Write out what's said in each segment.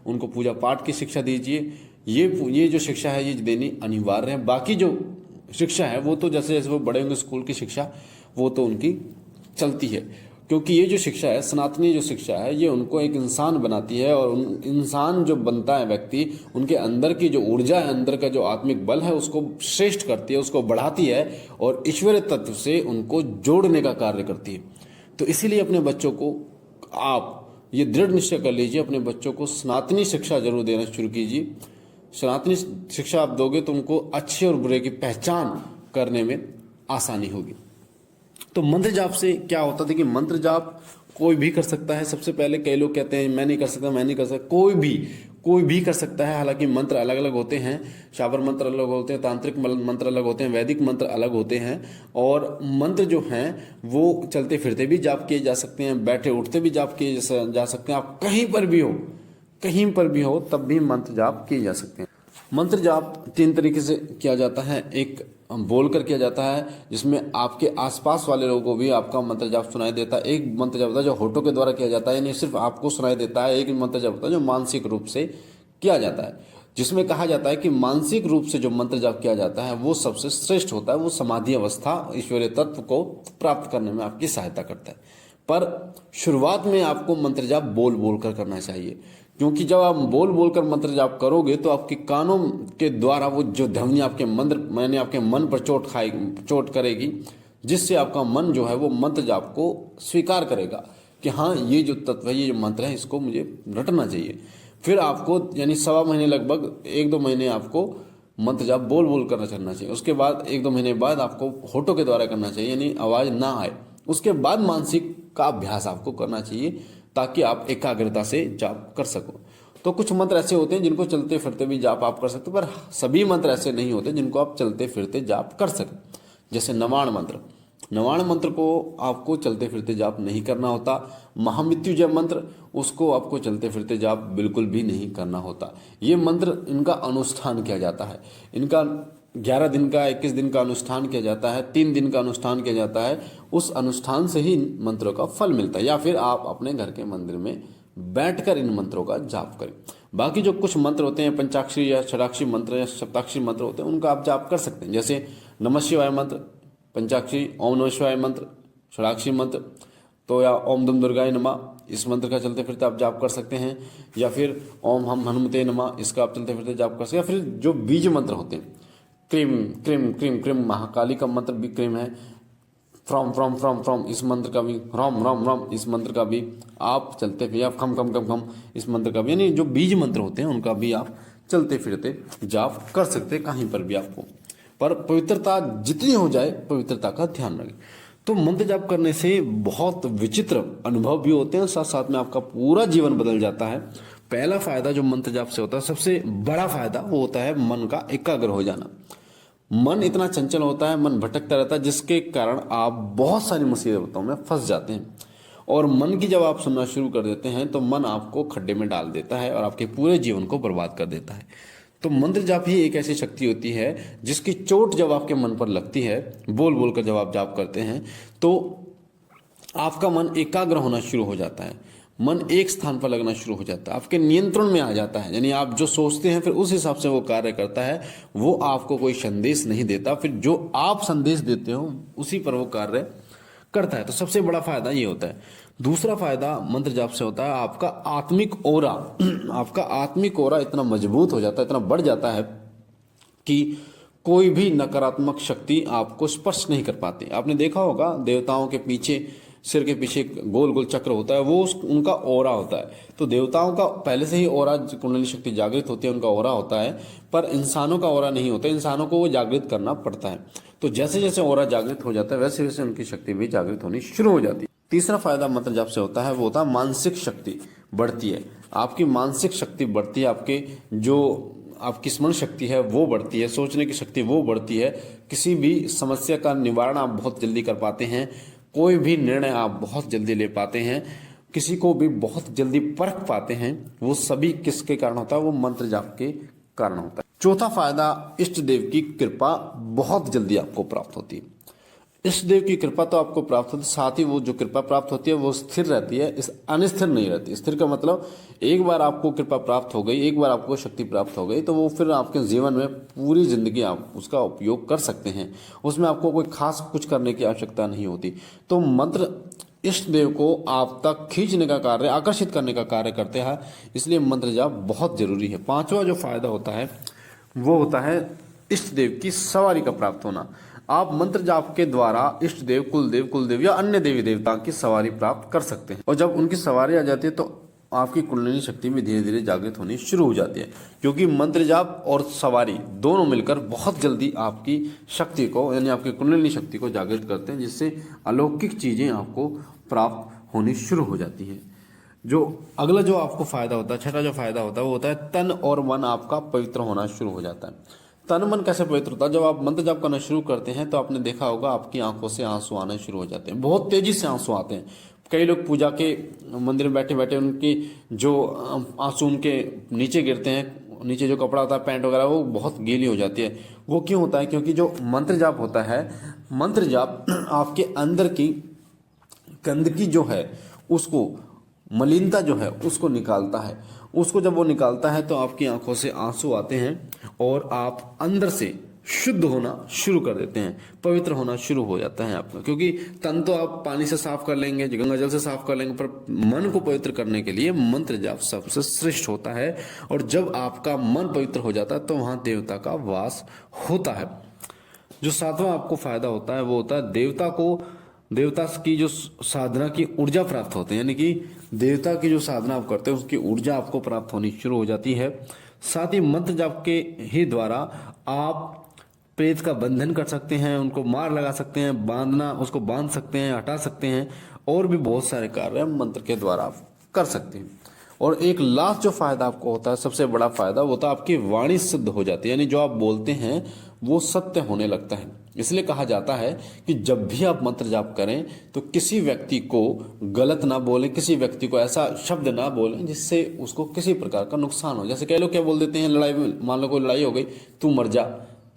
उनको पूजा पाठ की शिक्षा दीजिए। ये जो शिक्षा है ये देनी अनिवार्य है। बाकी जो शिक्षा है वो तो जैसे जैसे वो बड़े होंगे, स्कूल की शिक्षा वो तो उनकी चलती है, क्योंकि ये जो शिक्षा है, सनातनी जो शिक्षा है, ये उनको एक इंसान बनाती है। और इंसान जो बनता है व्यक्ति, उनके अंदर की जो ऊर्जा है, अंदर का जो आत्मिक बल है, उसको श्रेष्ठ करती है, उसको बढ़ाती है और ईश्वरीय तत्व से उनको जोड़ने का कार्य करती है। तो इसीलिए अपने बच्चों को आप ये दृढ़ निश्चय कर लीजिए, अपने बच्चों को सनातनी शिक्षा जरूर देना शुरू कीजिए। सनातनी शिक्षा आप दोगे तो उनको अच्छे और बुरे की पहचान करने में आसानी होगी। तो मंत्र जाप से क्या होता था कि मंत्र जाप कोई भी कर सकता है। सबसे पहले कई लोग कहते हैं मैं नहीं कर सकता, मैं नहीं कर सकता। कोई भी कर सकता है। हालांकि मंत्र अलग अलग होते हैं, शाबर मंत्र अलग होते हैं, तांत्रिक मंत्र अलग होते हैं, वैदिक मंत्र अलग होते हैं। और मंत्र जो हैं वो चलते फिरते भी जाप किए जा सकते हैं, बैठे उठते भी जाप किए जा सकते हैं। आप कहीं पर भी हो तब भी मंत्र जाप किए जा सकते हैं। मंत्र जाप 3 तरीके से किया जाता है। एक बोलकर किया जाता है, जिसमें आपके आसपास वाले लोगों को भी आपका मंत्र जाप सुनाई देता है। एक मंत्र जाप होता है जो होठों के द्वारा किया जाता है, यानी सिर्फ आपको सुनाई देता है। एक मंत्र जाप होता है जो मानसिक रूप से किया जाता है, जिसमें कहा जाता है कि मानसिक रूप से जो मंत्र जाप किया जाता है वो सबसे श्रेष्ठ होता है। वो समाधि अवस्था, ईश्वरीय तत्व को प्राप्त करने में आपकी सहायता करता है। पर शुरुआत में आपको मंत्र जाप बोल बोल कर करना चाहिए, क्योंकि जब आप बोल बोल कर मंत्र जाप करोगे तो आपके कानों के द्वारा वो जो ध्वनि आपके आपके मन पर चोट करेगी, जिससे आपका मन जो है वो मंत्र जाप को स्वीकार करेगा कि हाँ ये जो तत्व है, ये जो मंत्र है, इसको मुझे रटना चाहिए। फिर आपको यानी 1.25 महीने, लगभग 1-2 महीने आपको मंत्र जाप बोल बोल कर करना चाहिए। उसके बाद 1-2 महीने बाद आपको होठों के द्वारा करना चाहिए, यानी आवाज ना आए। उसके बाद मानसिक का अभ्यास आपको करना चाहिए, ताकि आप एकाग्रता से जाप कर सको। तो कुछ मंत्र ऐसे होते हैं जिनको चलते फिरते भी जाप आप कर सकते हो, पर सभी मंत्र ऐसे नहीं होते जिनको आप चलते फिरते जाप कर सकें। जैसे नवाण मंत्र को आपको चलते फिरते जाप नहीं करना होता। महामृत्युंजय मंत्र, उसको आपको चलते फिरते जाप बिल्कुल भी नहीं करना होता। ये मंत्र, इनका अनुष्ठान किया जाता है। इनका 11 दिन का, 21 दिन का अनुष्ठान किया जाता है, 3 दिन का अनुष्ठान किया जाता है। उस अनुष्ठान से ही इन मंत्रों का फल मिलता है, या फिर आप अपने घर के मंदिर में बैठकर इन मंत्रों का जाप करें। बाकी जो कुछ मंत्र होते हैं, पंचाक्षरी या षडाक्षरी मंत्र या सप्ताक्षरी मंत्र होते हैं, उनका आप जाप कर सकते हैं। जैसे नमः शिवाय मंत्र पंचाक्षरी, ओम नमः शिवाय मंत्र षडाक्षरी मंत्र, तो या ओम दुम दुर्गाय नमः, इस मंत्र का चलते फिरते आप जाप कर सकते हैं। या फिर ओम हम हनुमते नमः, इसका आप चलते फिरते जाप कर सकते हैं। या फिर जो बीज मंत्र होते हैं, cream cream cream cream, Mahakali का मंत्र भी क्रीम है। फ्रॉम फ्रॉम फ्रॉम फ्रॉम, इस मंत्र का भी, रोम रोम रोम, इस मंत्र का भी आप चलते फिर, या खम खम खम खम, इस मंत्र का भी, यानी जो बीज मंत्र होते हैं उनका भी आप चलते फिरते जाप कर सकते हैं कहीं पर भी आपको। पर पवित्रता जितनी हो जाए, पवित्रता का ध्यान रखें। तो मंत्र जाप करने से बहुत विचित्र अनुभव भी होते हैं, साथ साथ में आपका पूरा जीवन बदल जाता है। पहला फायदा जो मंत्र जाप से होता है, सबसे बड़ा फायदा, वो होता है मन का एकाग्र हो जाना। मन इतना चंचल होता है, मन भटकता रहता है, जिसके कारण आप बहुत सारी मुसीबतों में फंस जाते हैं। और मन की जब आप सुनना शुरू कर देते हैं तो मन आपको खड्डे में डाल देता है और आपके पूरे जीवन को बर्बाद कर देता है। तो मंत्र जाप ही एक ऐसी शक्ति होती है जिसकी चोट जब आपके मन पर लगती है, बोल बोल कर जब आप जाप करते हैं, तो आपका मन एकाग्र होना शुरू हो जाता है। मन एक स्थान पर लगना शुरू हो जाता है, आपके नियंत्रण में आ जाता है। यानी आप जो सोचते हैं फिर उस हिसाब से वो कार्य करता है। वो आपको कोई संदेश नहीं देता, फिर जो आप संदेश देते हो उसी पर वो कार्य करता है। तो सबसे बड़ा फायदा ये होता है। दूसरा फायदा मंत्र जाप से होता है, आपका आत्मिक ओरा आपका आत्मिक ओरा इतना मजबूत हो जाता है, इतना बढ़ जाता है कि कोई भी नकारात्मक शक्ति आपको स्पर्श नहीं कर पाती। आपने देखा होगा देवताओं के पीछे, सिर के पीछे गोल गोल चक्र होता है, वो उनका ओरा होता है। तो देवताओं का पहले से ही ओरा, कुंडली शक्ति जागृत होती है, उनका ओरा होता है। पर इंसानों का ओरा नहीं होता, इंसानों को वो जागृत करना पड़ता है। तो जैसे जैसे ओरा जागृत हो जाता है, वैसे वैसे उनकी शक्ति भी जागृत होनी शुरू हो जाती है। तीसरा फायदा मंत्र जाप से होता है, वो होता है मानसिक शक्ति बढ़ती है। आपकी मानसिक शक्ति बढ़ती है, आपके जो आपकी स्मरण शक्ति है वो बढ़ती है, सोचने की शक्ति वो बढ़ती है। किसी भी समस्या का निवारण आप बहुत जल्दी कर पाते हैं, कोई भी निर्णय आप बहुत जल्दी ले पाते हैं, किसी को भी बहुत जल्दी परख पाते हैं। वो सभी किसके कारण होता है? वो मंत्र जाप के कारण होता है। चौथा फायदा, इष्ट देव की कृपा बहुत जल्दी आपको प्राप्त होती है। इष्ट देव की कृपा तो आपको प्राप्त होती है, साथ ही वो जो कृपा प्राप्त होती है वो स्थिर रहती है, इस अनिस्थिर नहीं रहती। स्थिर का मतलब एक बार आपको कृपा प्राप्त हो गई, एक बार आपको शक्ति प्राप्त हो गई तो वो फिर आपके जीवन में पूरी जिंदगी आप उसका उपयोग कर सकते हैं, उसमें आपको कोई खास कुछ करने की आवश्यकता नहीं होती। तो मंत्र इष्ट देव को आप तक खींचने का कार्य, आकर्षित करने का कार्य करते हैं, इसलिए मंत्र जाप बहुत जरूरी है। पांचवा जो फायदा होता है वो होता है इष्ट देव की सवारी का प्राप्त होना। आप मंत्र जाप के द्वारा इष्ट देव, कुलदेव या अन्य देवी देवता की सवारी प्राप्त कर सकते हैं, और जब उनकी सवारी आ जाती है तो आपकी कुंडलिनी शक्ति भी धीरे धीरे जागृत होनी शुरू हो जाती है, क्योंकि मंत्र जाप और सवारी दोनों मिलकर बहुत जल्दी आपकी शक्ति को, यानी आपकी कुंडलिनी शक्ति को जागृत करते हैं, जिससे अलौकिक चीजें आपको प्राप्त होनी शुरू हो जाती हैं। जो अगला जो आपको फायदा होता है, छठा जो फायदा होता है वो होता है तन और मन आपका पवित्र होना शुरू हो जाता है। तन मन कैसे पवित्र होता है? जब आप मंत्र जाप करना शुरू करते हैं तो आपने देखा होगा आपकी आंखों से आंसू आने शुरू हो जाते हैं, बहुत तेजी से आंसू आते हैं। कई लोग पूजा के मंदिर में बैठे बैठे उनकी जो आंसू उनके नीचे गिरते हैं, नीचे जो कपड़ा होता है पैंट वगैरह वो बहुत गीली हो जाती है। वो क्यों होता है? क्योंकि जो मंत्र जाप होता है, मंत्र जाप आपके अंदर की गंदगी जो है उसको, मलिनता जो है उसको निकालता है। उसको जब वो निकालता है तो आपकी आंखों से आंसू आते हैं और आप अंदर से शुद्ध होना शुरू कर देते हैं, पवित्र होना शुरू हो जाता है आपका। क्योंकि तन तो आप पानी से साफ कर लेंगे, गंगा जल से साफ कर लेंगे, पर मन को पवित्र करने के लिए मंत्र जाप सबसे श्रेष्ठ होता है। और जब आपका मन पवित्र हो जाता है तो वहां देवता का वास होता है। जो सातवां आपको फायदा होता है वो होता है देवता की जो साधना की ऊर्जा प्राप्त होती है, यानी कि देवता की जो साधना आप करते हैं उसकी ऊर्जा आपको प्राप्त होनी शुरू हो जाती है। साथ ही मंत्र जाप के ही द्वारा आप प्रेत का बंधन कर सकते हैं, उनको मार लगा सकते हैं, बांधना उसको बांध सकते हैं, हटा सकते हैं, और भी बहुत सारे कार्य मंत्र के द्वारा आप कर सकते हैं। और एक लास्ट जो फायदा आपको होता है, सबसे बड़ा फायदा, वो होता है आपकी वाणी सिद्ध हो जाती है, यानी जो आप बोलते हैं वो सत्य होने लगता है। इसलिए कहा जाता है कि जब भी आप मंत्र जाप करें तो किसी व्यक्ति को गलत ना बोलें, किसी व्यक्ति को ऐसा शब्द ना बोलें जिससे उसको किसी प्रकार का नुकसान हो। जैसे कई लोग क्या बोल देते हैं लड़ाई में, मान लो कोई लड़ाई हो गई, तू मर जा,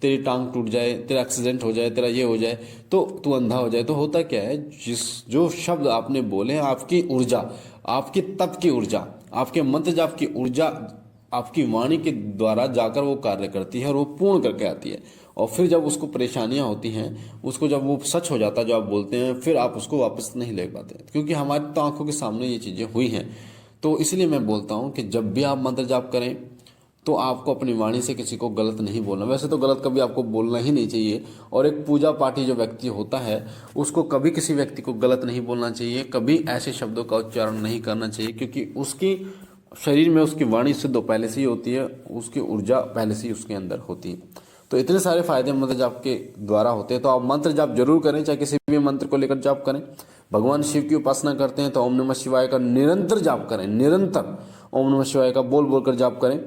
तेरी टांग टूट जाए, तेरा एक्सीडेंट हो जाए, तेरा ये हो जाए, तो तू अंधा हो जाए। तो होता क्या है, जो शब्द आपने बोले, आपकी ऊर्जा, आपकी तप की ऊर्जा, आपके मंत्र जाप की ऊर्जा आपकी वाणी के द्वारा जाकर वो कार्य करती है और वो पूर्ण करके आती है। और फिर जब उसको परेशानियां होती हैं, उसको जब वो सच हो जाता है जो आप बोलते हैं, फिर आप उसको वापस नहीं ले पाते, क्योंकि हमारी तो आंखों के सामने ये चीज़ें हुई हैं। तो इसलिए मैं बोलता हूँ कि जब भी आप मंत्र जाप करें तो आपको अपनी वाणी से किसी को गलत नहीं बोलना। वैसे तो गलत कभी आपको बोलना ही नहीं चाहिए, और एक पूजा पाठी जो व्यक्ति होता है उसको कभी किसी व्यक्ति को गलत नहीं बोलना चाहिए, कभी ऐसे शब्दों का उच्चारण नहीं करना चाहिए, क्योंकि उसकी शरीर में उसकी वाणी सिद्ध पहले से ही होती है, उसकी ऊर्जा पहले से ही उसके अंदर होती है। तो इतने सारे फायदे मंत्र जाप के द्वारा होते हैं। तो आप मंत्र जाप जरूर करें, चाहे किसी भी मंत्र को लेकर जाप करें। भगवान शिव की उपासना करते हैं तो ओम नमः शिवाय का निरंतर जाप करें, निरंतर ओम नमः शिवाय का बोल बोल कर जाप करें।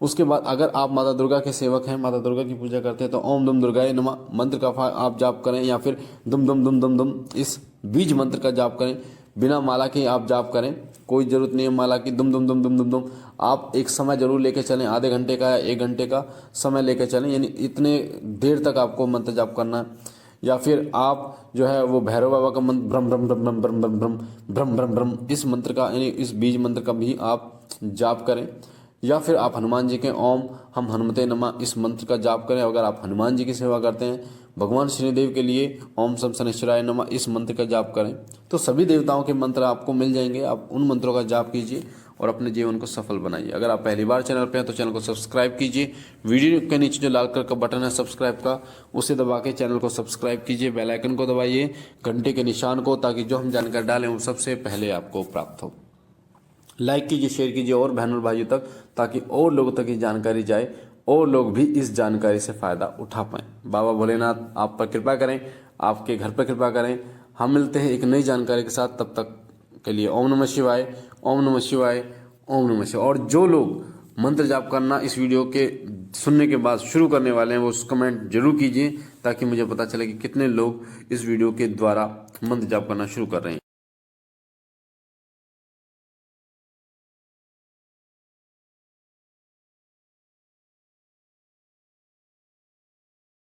उसके बाद अगर आप माता दुर्गा के सेवक हैं, माता दुर्गा की पूजा करते हैं, तो ओम दुम दुर्गाय नमः मंत्र का आप जाप करें, या फिर दुम दुम दुम दुम दुम इस बीज मंत्र का जाप करें। बिना माला के आप जाप करें, कोई जरूरत नहीं है माला की, दुम दुम दुम दुम दुम दुम। आप एक समय जरूर लेके चलें, आधे घंटे का या 1 घंटे का समय लेके चलें, यानी इतने देर तक आपको मंत्र जाप करना है। या फिर आप जो है वो भैरव बाबा का मंत्र ब्रह्म ब्रह्म ब्रह्म ब्रह्म ब्रह्म ब्रह्म ब्रह्म ब्रह्म ब्रह्म इस मंत्र का, यानी इस बीज मंत्र का भी आप जाप करें। या फिर आप हनुमान जी के ओम हम हनुमते नमः इस मंत्र का जाप करें। अगर आप हनुमान जी की सेवा करते हैं, भगवान शनिदेव के लिए ओम शम शनिश्चराय नमः इस मंत्र का जाप करें। तो सभी देवताओं के मंत्र आपको मिल जाएंगे, आप उन मंत्रों का जाप कीजिए और अपने जीवन को सफल बनाइए। अगर आप पहली बार चैनल पे हैं तो चैनल को सब्सक्राइब कीजिए। वीडियो के नीचे जो लाल कलर का बटन है सब्सक्राइब का, उसे दबा के चैनल को सब्सक्राइब कीजिए। बेल आइकन को दबाइए, घंटे के निशान को, ताकि जो हम जानकारी डालें वो सबसे पहले आपको प्राप्त हो। लाइक कीजिए, शेयर कीजिए और बहनों और भाइयों तक, ताकि और लोगों तक ये जानकारी जाए और लोग भी इस जानकारी से फायदा उठा पाएं। बाबा भोलेनाथ आप पर कृपा करें, आपके घर पर कृपा करें। हम मिलते हैं एक नई जानकारी के साथ, तब तक के लिए ओम नमः शिवाय, ओम नमः शिवाय, ओम नमः शिवाय। और जो लोग मंत्र जाप करना इस वीडियो के सुनने के बाद शुरू करने वाले हैं वो कमेंट जरूर कीजिए, ताकि मुझे पता चले कि कितने लोग इस वीडियो के द्वारा मंत्र जाप करना शुरू कर रहे हैं।